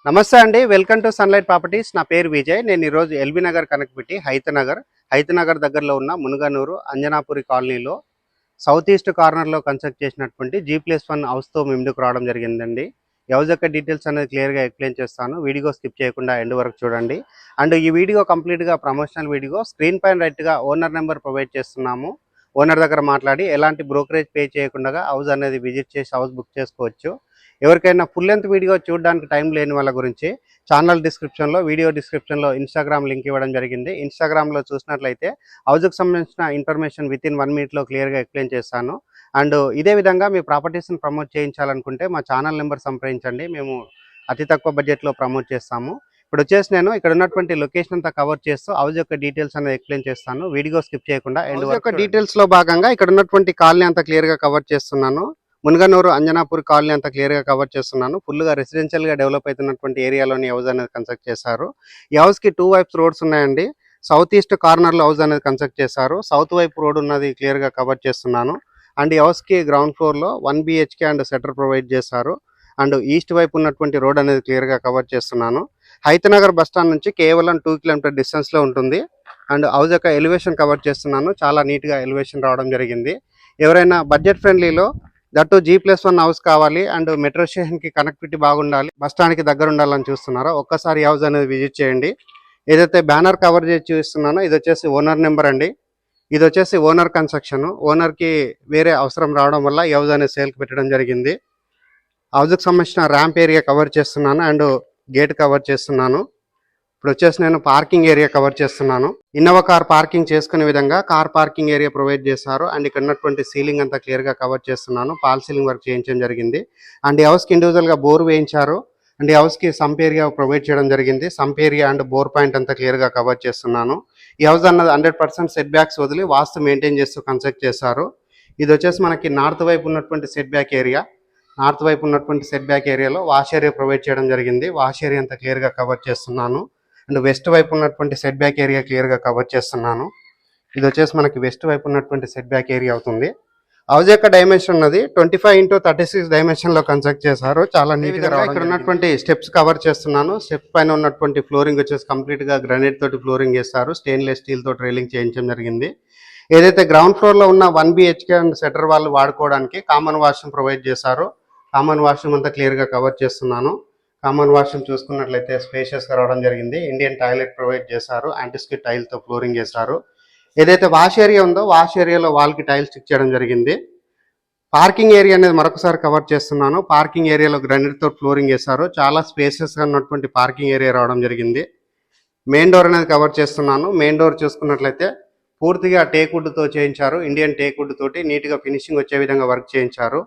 నమస్తే అండి. Welcome to sunlight properties. నా పేరు విజయ్. నేను ఈరోజు ఎల్బీ నగర్ కనెక్టివిటీ హైతనగర్ దగ్గరలో ఉన్న మునుగనూరు అంజనాపురి కాలనీలో సౌత్ ఈస్ట్ కార్నర్లో కన్స్ట్రక్ట్ చేసినటువంటి G+1 హౌస్తో ముందుకు రావడం జరిగిందండి. ఈ హౌస్ యొక్క డీటెయిల్స్ అనేది క్లియర్గా ఎక్స్ప్లెయిన్ చేస్తాను. వీడియో స్కిప్ చేయకుండా ఎండ్ వరకు చూడండి. అండ్ ఈ వీడియో కంప్లీట్గా ప్రమోషనల్ వీడియో. స్క్రీన్ పైన రైట్గా ఓనర్ నెంబర్ ప్రొవైడ్ చేస్తున్నాము. ఓనర్ దగ్గర మాట్లాడి ఎలాంటి బ్రోకరేజ్ పే చేయకుండా హౌస్ అనేది విజిట్ చేసి హౌస్ బుక్ చేసుకోవచ్చు. ఎవరికైనా ఫుల్ లెంత్ వీడియో చూడడానికి టైం లేని వాళ్ళ గురించి ఛానల్ డిస్క్రిప్షన్లో వీడియో డిస్క్రిప్షన్లో ఇన్స్టాగ్రామ్ లింక్ ఇవ్వడం జరిగింది. ఇన్స్టాగ్రామ్లో చూసినట్లయితే హౌస్కి సంబంధించిన ఇన్ఫర్మేషన్ వితిన్ 1 మినిట్లో క్లియర్గా ఎక్స్ప్లెయిన్ చేస్తాను. అండ్ ఇదే విధంగా మీ ప్రాపర్టీస్ని ప్రమోట్ చేయించాలనుకుంటే మా ఛానల్ నెంబర్ సంప్రదించండి. మేము అతి తక్కువ బడ్జెట్లో ప్రమోట్ చేస్తాము. ఇప్పుడు వచ్చేసి నేను ఇక్కడ ఉన్నటువంటి లొకేషన్ అంతా కవర్ చేస్తూ హౌస్ యొక్క డీటెయిల్స్ అనేది ఎక్స్ప్లెయిన్ చేస్తాను. వీడియో స్కిప్ చేయకుండా ఎండ్ యొక్క డీటెయిల్స్లో భాగంగా ఇక్కడ ఉన్నటువంటి కాలనీ అంతా క్లియర్గా కవర్ చేస్తున్నాను. మునుగనూరు అంజనాపూర్ కాలనీ అంతా క్లియర్గా కవర్ చేస్తున్నాను. ఫుల్గా రెసిడెన్షియల్గా డెవలప్ అవుతున్నటువంటి ఏరియాలోని హౌస్ అనేది కన్స్ట్రక్ట్ చేశారు. ఈ హౌస్కి 2 వైప్స్ రోడ్స్ ఉన్నాయండి. సౌత్ ఈస్ట్ కార్నర్లో హౌస్ అనేది కన్స్ట్రక్ట్ చేశారు. సౌత్ వైపు రోడ్ ఉన్నది క్లియర్గా కవర్ చేస్తున్నాను. అండ్ ఈ హౌస్కి గ్రౌండ్ ఫ్లోర్లో 1 BHK అండ్ షట్టర్ ప్రొవైడ్ చేశారు. అండ్ ఈస్ట్ వైపు ఉన్నటువంటి రోడ్ అనేది క్లియర్గా కవర్ చేస్తున్నాను. హైతనగర్ బస్ స్టాండ్ నుంచి కేవలం 2 కిలోమీటర్ డిస్టెన్స్లో ఉంటుంది. అండ్ హౌస్ యొక్క ఎలివేషన్ కవర్ చేస్తున్నాను. చాలా నీట్గా ఎలివేషన్ రావడం జరిగింది. ఎవరైనా బడ్జెట్ ఫ్రెండ్లీలో దట్టు G+1 హౌస్ కావాలి అండ్ మెట్రో స్టేషన్కి కనెక్టివిటీ బాగుండాలి, బస్ స్టాండ్కి దగ్గర ఉండాలని చూస్తున్నారో ఒక్కసారి హౌస్ అనేది విజిట్ చేయండి. ఏదైతే బ్యానర్ కవర్ చేసి చూస్తున్నానో ఇది వచ్చేసి ఓనర్ నెంబర్ అండి. ఇది వచ్చేసి ఓనర్ కన్స్ట్రక్షన్. ఓనర్కి వేరే అవసరం రావడం వల్ల ఈ హౌస్ అనేది సేల్కి పెట్టడం జరిగింది. హౌస్కి సంబంధించిన ర్యాంప్ ఏరియా కవర్ చేస్తున్నాను అండ్ గేట్ కవర్ చేస్తున్నాను. ఇప్పుడు వచ్చేసి నేను పార్కింగ్ ఏరియా కవర్ చేస్తున్నాను. ఇన్నోవా కార్ పార్కింగ్ చేసుకునే విధంగా కార్ పార్కింగ్ ఏరియా ప్రొవైడ్ చేశారు. అండ్ ఇక్కడ ఉన్నటువంటి సీలింగ్ అంతా క్లియర్గా కవర్ చేస్తున్నాను. పాల్ సీలింగ్ వర్క్ చేయించడం జరిగింది. అండ్ ఈ హౌస్కి ఇండివిజువల్గా బోర్ వేయించారు. అండ్ ఈ హౌస్కి సంప్ ఏరియా ప్రొవైడ్ చేయడం జరిగింది. Sump area and bore point అంతా క్లియర్గా కవర్ చేస్తున్నాను. ఈ హౌస్ అన్నది 100% సెట్ బ్యాక్స్ వదిలి వాస్తు మెయింటైన్ చేస్తూ కన్స్ట్రక్ట్ చేశారు. ఇది వచ్చేసి మనకి నార్త్ వైపు ఉన్నటువంటి సెట్ బ్యాక్ ఏరియా. నార్త్ వైపు ఉన్నటువంటి సెట్ బ్యాక్ ఏరియాలో వాష్ ఏరియా ప్రొవైడ్ చేయడం జరిగింది. వాష్ ఏరియా అంతా క్లియర్గా కవర్ చేస్తున్నాను. అండ్ వెస్ట్ వైపు ఉన్నటువంటి సెట్ బ్యాక్ ఏరియా క్లియర్గా కవర్ చేస్తున్నాను. ఇది వచ్చేసి మనకి వెస్ట్ వైపు ఉన్నటువంటి సెట్ బ్యాక్ ఏరియా అవుతుంది. హౌస్ యొక్క డైమెన్షన్ ఉన్నది 25x36 డైమెన్షన్లో కన్స్ట్రక్ట్ చేశారు. చాలా నీట్గా ఇక్కడ ఉన్నటువంటి స్టెప్స్ కవర్ చేస్తున్నాను. స్టెప్ పైన ఉన్నటువంటి ఫ్లోరింగ్ వచ్చేసి కంప్లీట్గా గ్రానైట్ తోటి ఫ్లోరింగ్ చేస్తారు. స్టెయిన్లెస్ స్టీల్ తోటి రైలింగ్ చేయించడం జరిగింది. ఏదైతే గ్రౌండ్ ఫ్లోర్లో ఉన్న 1 BHK అండ్ షట్టర్ వాళ్ళు వాడుకోవడానికి కామన్ వాష్రూమ్ ప్రొవైడ్ చేశారు. కామన్ వాష్రూమ్ అంతా క్లియర్గా కవర్ చేస్తున్నాను. కామన్ వాష్రూమ్ చూసుకున్నట్లయితే స్పేషియస్గా రావడం జరిగింది. ఇండియన్ టాయిలెట్ ప్రొవైడ్ చేశారు. యాంటిస్కిట్ టైల్తో ఫ్లోరింగ్ చేశారు. ఏదైతే వాష్ ఏరియా ఉందో వాష్ ఏరియాలో వాల్కి టైల్ స్టిక్ చేయడం జరిగింది. పార్కింగ్ ఏరియా అనేది మరొకసారి కవర్ చేస్తున్నాను. పార్కింగ్ ఏరియాలో గ్రానైట్తో ఫ్లోరింగ్ చేశారు. చాలా స్పేషియస్గా ఉన్నటువంటి పార్కింగ్ ఏరియా రావడం జరిగింది. మెయిన్ డోర్ అనేది కవర్ చేస్తున్నాను. మెయిన్ డోర్ చూసుకున్నట్లయితే పూర్తిగా టేక్ వుడ్తో చేయించారు. ఇండియన్ టేక్ వుడ్ తోటి నీట్గా ఫినిషింగ్ వచ్చే విధంగా వర్క్ చేయించారు.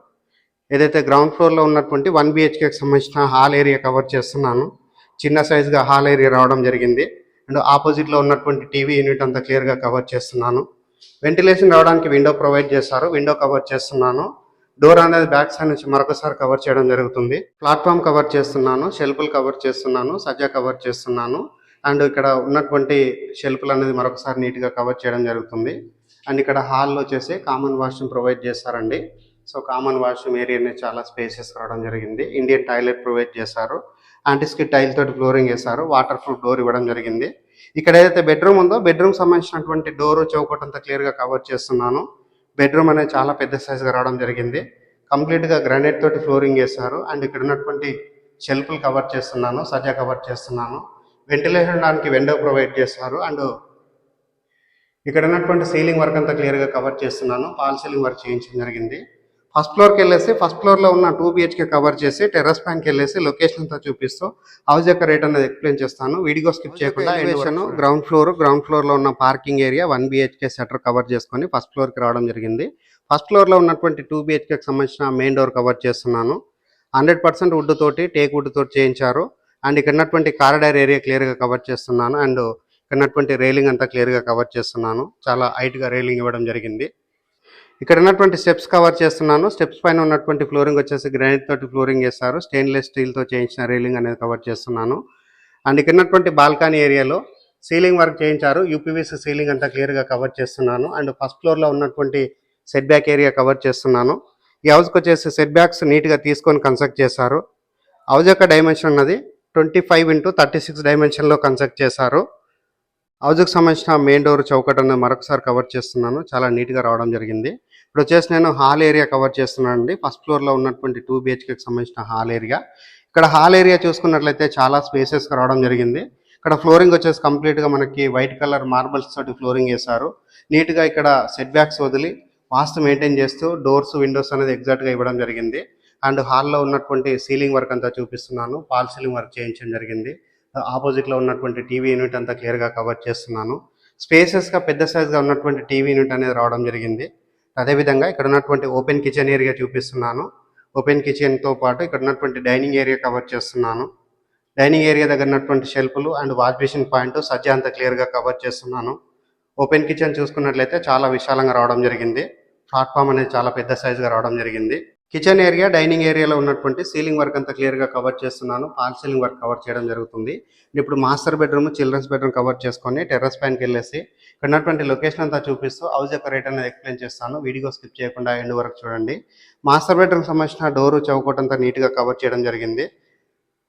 ఏదైతే గ్రౌండ్ ఫ్లోర్లో ఉన్నటువంటి 1 BHKకి సంబంధించిన హాల్ ఏరియా కవర్ చేస్తున్నాను. చిన్న సైజ్గా హాల్ ఏరియా రావడం జరిగింది. అండ్ ఆపోజిట్లో ఉన్నటువంటి టీవీ యూనిట్ అంతా క్లియర్గా కవర్ చేస్తున్నాను. వెంటిలేషన్ రావడానికి విండో ప్రొవైడ్ చేశారు. విండో కవర్ చేస్తున్నాను. డోర్ అనేది బ్యాక్ సైడ్ నుంచి మరొకసారి కవర్ చేయడం జరుగుతుంది. ప్లాట్ఫామ్ కవర్ చేస్తున్నాను. షెల్ఫ్లు కవర్ చేస్తున్నాను. సజ్జా కవర్ చేస్తున్నాను. అండ్ ఇక్కడ ఉన్నటువంటి షెల్ఫ్లు అనేది మరొకసారి నీట్గా కవర్ చేయడం జరుగుతుంది. అండ్ ఇక్కడ హాల్లో వచ్చేసి కామన్ వాష్రూమ్ ప్రొవైడ్ చేశారండి. సో కామన్ వాష్రూమ్ ఏరియా అనేది చాలా స్పేసెస్ రావడం జరిగింది. ఇండియన్ టాయిలెట్ ప్రొవైడ్ చేశారు. యాంటిస్కిట్ టైల్ తోటి ఫ్లోరింగ్ వేశారు. వాటర్ ప్రూఫ్ డోర్ ఇవ్వడం జరిగింది. ఇక్కడ ఏదైతే బెడ్రూమ్ ఉందో బెడ్రూమ్ సంబంధించినటువంటి డోర్ చౌకట్ అంతా క్లియర్గా కవర్ చేస్తున్నాను. బెడ్రూమ్ అనేది చాలా పెద్ద సైజ్గా రావడం జరిగింది. కంప్లీట్గా గ్రానైట్ తోటి ఫ్లోరింగ్ వేశారు. అండ్ ఇక్కడ ఉన్నటువంటి షెల్ఫ్లు కవర్ చేస్తున్నాను. సజ్జా కవర్ చేస్తున్నాను. వెంటిలేషన్ దానికి విండో ప్రొవైడ్ చేశారు. అండ్ ఇక్కడ ఉన్నటువంటి సీలింగ్ వర్క్ అంతా క్లియర్గా కవర్ చేస్తున్నాను. పాల్ సీలింగ్ వర్క్ చేయించడం జరిగింది. ఫస్ట్ ఫ్లోర్కి వెళ్ళేసి ఫస్ట్ ఫ్లోర్లో ఉన్న 2 BHK కవర్ చేసి టెర్రస్ పైనకి వెళ్ళేసి లొకేషన్ అంతా చూపిస్తూ హౌస్ యొక్క రేట్ అనేది ఎక్స్ప్లెయిన్ చేస్తాను. వీడియో స్కిప్ చేయకుండా గ్రౌండ్ ఫ్లోర్లో ఉన్న parking area 1 BHK shutter cover చేసుకొని ఫస్ట్ ఫ్లోర్కి రావడం జరిగింది. ఫస్ట్ ఫ్లోర్లో ఉన్నటువంటి 2 BHKకి సంబంధించిన మెయిన్ డోర్ కవర్ చేస్తున్నాను. 100% వుడ్ తోటి టేక్ వుడ్ తోటి చేయించారు. అండ్ ఇక్కడ ఉన్నటువంటి కారిడార్ ఏరియా క్లియర్గా కవర్ చేస్తున్నాను. అండ్ ఇక్కడ ఉన్నటువంటి రైలింగ్ అంతా క్లియర్గా కవర్ చేస్తున్నాను. చాలా హైట్గా రైలింగ్ ఇవ్వడం జరిగింది. ఇక్కడ ఉన్నటువంటి స్టెప్స్ కవర్ చేస్తున్నాను. స్టెప్స్ పైన ఉన్నటువంటి ఫ్లోరింగ్ వచ్చేసి గ్రానైట్ తోటి ఫ్లోరింగ్ చేస్తారు. స్టెయిన్లెస్ స్టీల్తో చేయించిన రైలింగ్ అనేది కవర్ చేస్తున్నాను. అండ్ ఇక్కడ ఉన్నటువంటి బాల్కనీ ఏరియాలో సీలింగ్ వర్క్ చేయించారు. UPVC సీలింగ్ అంతా క్లియర్గా కవర్ చేస్తున్నాను. అండ్ ఫస్ట్ ఫ్లోర్లో ఉన్నటువంటి సెట్ బ్యాక్ ఏరియా కవర్ చేస్తున్నాను. ఈ హౌస్కి వచ్చేసి సెట్ బ్యాక్స్ నీట్గా తీసుకొని కన్స్ట్రక్ట్ చేశారు. హౌస్ యొక్క డైమెన్షన్ ఉన్నది 25x36 డైమెన్షన్లో కన్స్ట్రక్ట్ చేశారు. హౌస్కి సంబంధించిన మెయిన్ డోర్ చౌకట్ అనేది మరొకసారి కవర్ చేస్తున్నాను. చాలా నీట్గా రావడం జరిగింది. ఇప్పుడు వచ్చేసి నేను హాల్ ఏరియా కవర్ చేస్తున్నాను అండి. ఫస్ట్ ఫ్లోర్లో ఉన్నటువంటి 2 BHKకి సంబంధించిన హాల్ ఏరియా. ఇక్కడ హాల్ ఏరియా చూసుకున్నట్లయితే చాలా స్పేసెస్గా రావడం జరిగింది. ఇక్కడ ఫ్లోరింగ్ వచ్చేసి కంప్లీట్గా మనకి వైట్ కలర్ మార్బల్స్ తోటి ఫ్లోరింగ్ వేశారు. నీట్గా ఇక్కడ సెట్ బ్యాక్స్ వదిలి వాస్తు మెయింటైన్ చేస్తూ డోర్స్ విండోస్ అనేది ఎగ్జాక్ట్గా ఇవ్వడం జరిగింది. అండ్ హాల్లో ఉన్నటువంటి సీలింగ్ వర్క్ అంతా చూపిస్తున్నాను. ఫాల్ సీలింగ్ వర్క్ చేయించడం జరిగింది. ఆపోజిట్లో ఉన్నటువంటి టీవీ యూనిట్ అంతా క్లియర్గా కవర్ చేస్తున్నాను. స్పేసెస్గా పెద్ద సైజ్గా ఉన్నటువంటి టీవీ యూనిట్ అనేది రావడం జరిగింది. అదేవిధంగా ఇక్కడ ఉన్నటువంటి ఓపెన్ కిచెన్ ఏరియా చూపిస్తున్నాను. ఓపెన్ కిచెన్తో పాటు ఇక్కడ ఉన్నటువంటి డైనింగ్ ఏరియా కవర్ చేస్తున్నాను. డైనింగ్ ఏరియా దగ్గర ఉన్నటువంటి షెల్ఫ్లు అండ్ వాష్ బేసిన్ పాయింట్ సజ్జా అంతా క్లియర్గా కవర్ చేస్తున్నాను. ఓపెన్ కిచెన్ చూసుకున్నట్లయితే చాలా విశాలంగా రావడం జరిగింది. ప్లాట్ఫామ్ అనేది చాలా పెద్ద సైజుగా రావడం జరిగింది. కిచెన్ ఏరియా డైనింగ్ ఏరియాలో ఉన్నటువంటి సీలింగ్ వర్క్ అంతా క్లియర్గా కవర్ చేస్తున్నాను. ఫాల్ సీలింగ్ వర్క్ కవర్ చేయడం జరుగుతుంది. ఇప్పుడు master bedroom, children's bedroom cover చేసుకొని టెర్రస్ పైనకి వెళ్ళేసి ఇక్కడ ఉన్నటువంటి లొకేషన్ అంతా చూపిస్తూ హౌస్ యొక్క రేట్ అనేది ఎక్స్ప్లెయిన్ చేస్తాను. వీడియో స్కిప్ చేయకుండా ఎండ్ వరకు చూడండి. మాస్టర్ బెడ్రూమ్ సంబంధించిన డోరు చౌకట్ అంతా నీట్గా కవర్ చేయడం జరిగింది.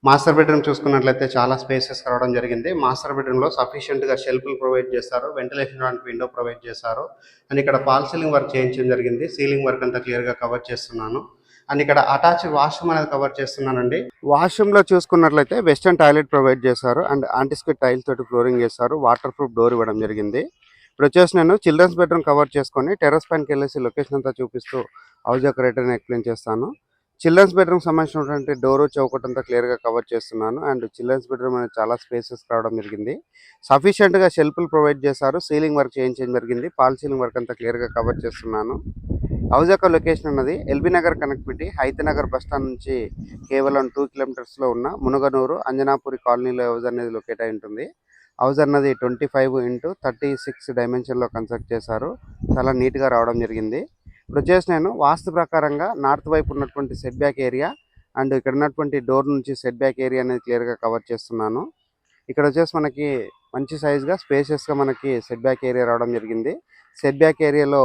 మాస్టర్ బెడ్రూమ్ చూసుకున్నట్లయితే చాలా స్పేసెస్ రావడం జరిగింది. మాస్టర్ బెడ్రూమ్లో సఫిషియెంట్గా షెల్ఫ్లు ప్రొవైడ్ చేశారు. వెంటిలేషన్ విండో ప్రొవైడ్ చేశారు. అండ్ ఇక్కడ ఫాల్ సీలింగ్ వర్క్ చేయించడం జరిగింది. సీలింగ్ వర్క్ అంతా క్లియర్గా కవర్ చేస్తున్నాను. అండ్ ఇక్కడ అటాచ్డ్ వాష్రూమ్ అనేది కవర్ చేస్తున్నానండి. వాష్రూమ్లో చూసుకున్నట్లయితే వెస్టర్న్ టాయిలెట్ ప్రొవైడ్ చేశారు. అండ్ యాంటిస్కిడ్ టైల్స్ తోటి ఫ్లోరింగ్ చేశారు. వాటర్ ప్రూఫ్ డోర్ ఇవ్వడం జరిగింది. ఇప్పుడు వచ్చేసి నేను చిల్డ్రన్స్ బెడ్రూమ్ కవర్ చేసుకొని టెర్రస్ పైనకి వెళ్ళేసి లొకేషన్ అంతా చూపిస్తూ హౌస్ యొక్క రేట్ అని ఎక్స్ప్లెయిన్ చేస్తాను. చిల్డ్రన్స్ బెడ్రూమ్ సంబంధించినటువంటి డోరు చౌకట్ అంతా క్లియర్గా కవర్ చేస్తున్నాను. అండ్ చిల్డ్రన్స్ బెడ్రూమ్ అనేది చాలా స్పేసెస్ రావడం జరిగింది. సఫిషియెంట్గా షెల్ఫ్లు ప్రొవైడ్ చేశారు. సీలింగ్ వర్క్ చేయించడం జరిగింది. ఫాల్ సీలింగ్ వర్క్ అంతా క్లియర్గా కవర్ చేస్తున్నాను. హౌస్ యొక్క లొకేషన్ అన్నది LB Nagar connectivity Hayathnagar bus stand నుంచి కేవలం 2 కిలోమీటర్స్లో ఉన్న మునుగనూరు అంజనాపురి కాలనీలో హౌస్ అనేది లొకేట్ అయి ఉంటుంది. హౌస్ అన్నది 25x36 డైమెన్షన్లో కన్స్ట్రక్ట్ చేశారు. చాలా నీట్గా రావడం జరిగింది. ఇప్పుడు వచ్చేసి నేను వాస్తు ప్రకారంగా నార్త్ వైపు ఉన్నటువంటి సెట్ బ్యాక్ ఏరియా అండ్ ఇక్కడ ఉన్నటువంటి డోర్ నుంచి సెట్ బ్యాక్ ఏరియా అనేది క్లియర్గా కవర్ చేస్తున్నాను. ఇక్కడ వచ్చేసి మనకి మంచి సైజ్గా స్పేషియస్గా మనకి సెట్ బ్యాక్ ఏరియా రావడం జరిగింది. సెట్ బ్యాక్ ఏరియాలో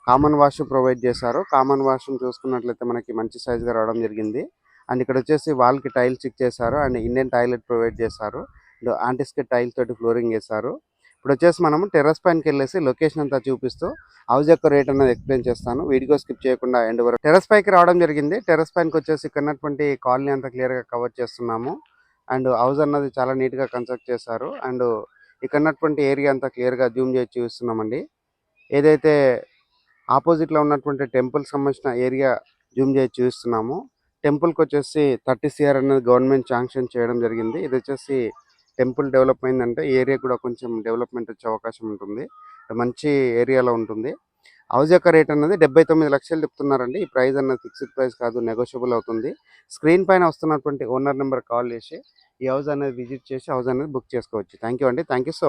కామన్ వాష్రూమ్ ప్రొవైడ్ చేశారు. కామన్ వాష్రూమ్ చూసుకున్నట్లయితే మనకి మంచి సైజ్గా రావడం జరిగింది. అండ్ ఇక్కడ వచ్చేసి వాల్కి టైల్ స్టిక్ చేశారు. అండ్ ఇండియన్ టాయిలెట్ ప్రొవైడ్ చేశారు. యాంటిస్కిడ్ టైల్స్ తోటి ఫ్లోరింగ్ చేశారు. ఇప్పుడు వచ్చేసి మనం టెర్రస్ పైనకి వెళ్ళేసి లొకేషన్ అంతా చూపిస్తూ హౌస్ యొక్క రేట్ అనేది ఎక్స్ప్లెయిన్ చేస్తాను. వీడియో స్కిప్ చేయకుండా ఎండ్ వరకు. టెర్రస్ పైకి రావడం జరిగింది. టెర్రస్ పైనకి వచ్చేసి ఇక్కడ ఉన్నటువంటి కాలనీ అంతా క్లియర్గా కవర్ చేస్తున్నాము. అండ్ హౌస్ అన్నది చాలా నీట్గా కన్స్ట్రక్ట్ చేశారు. అండ్ ఇక్కడ ఉన్నటువంటి ఏరియా అంతా క్లియర్గా జూమ్ చేసి చూస్తున్నామండి. ఏదైతే ఆపోజిట్లో ఉన్నటువంటి టెంపుల్ సంబంధించిన ఏరియా జూమ్ చేసి చూస్తున్నాము. టెంపుల్కి వచ్చేసి 30 CR అనేది గవర్నమెంట్ శాంక్షన్ చేయడం జరిగింది. ఇది వచ్చేసి టెంపుల్ డెవలప్ అయిందంటే ఏరియా కూడా కొంచెం డెవలప్మెంట్ వచ్చే అవకాశం ఉంటుంది. మంచి ఏరియాలో ఉంటుంది. హౌస్ యొక్క రేట్ అనేది 79 లక్షలు చెప్తున్నారండి. ఈ ప్రైస్ అన్నది ఫిక్స్డ్ ప్రైస్ కాదు, నెగోషియబుల్ అవుతుంది. స్క్రీన్ పైన వస్తున్నటువంటి ఓనర్ నెంబర్ కాల్ చేసి ఈ హౌస్ అనేది విజిట్ చేసి హౌస్ అనేది బుక్ చేసుకోవచ్చు. థ్యాంక్ యూ అండి. Thank you so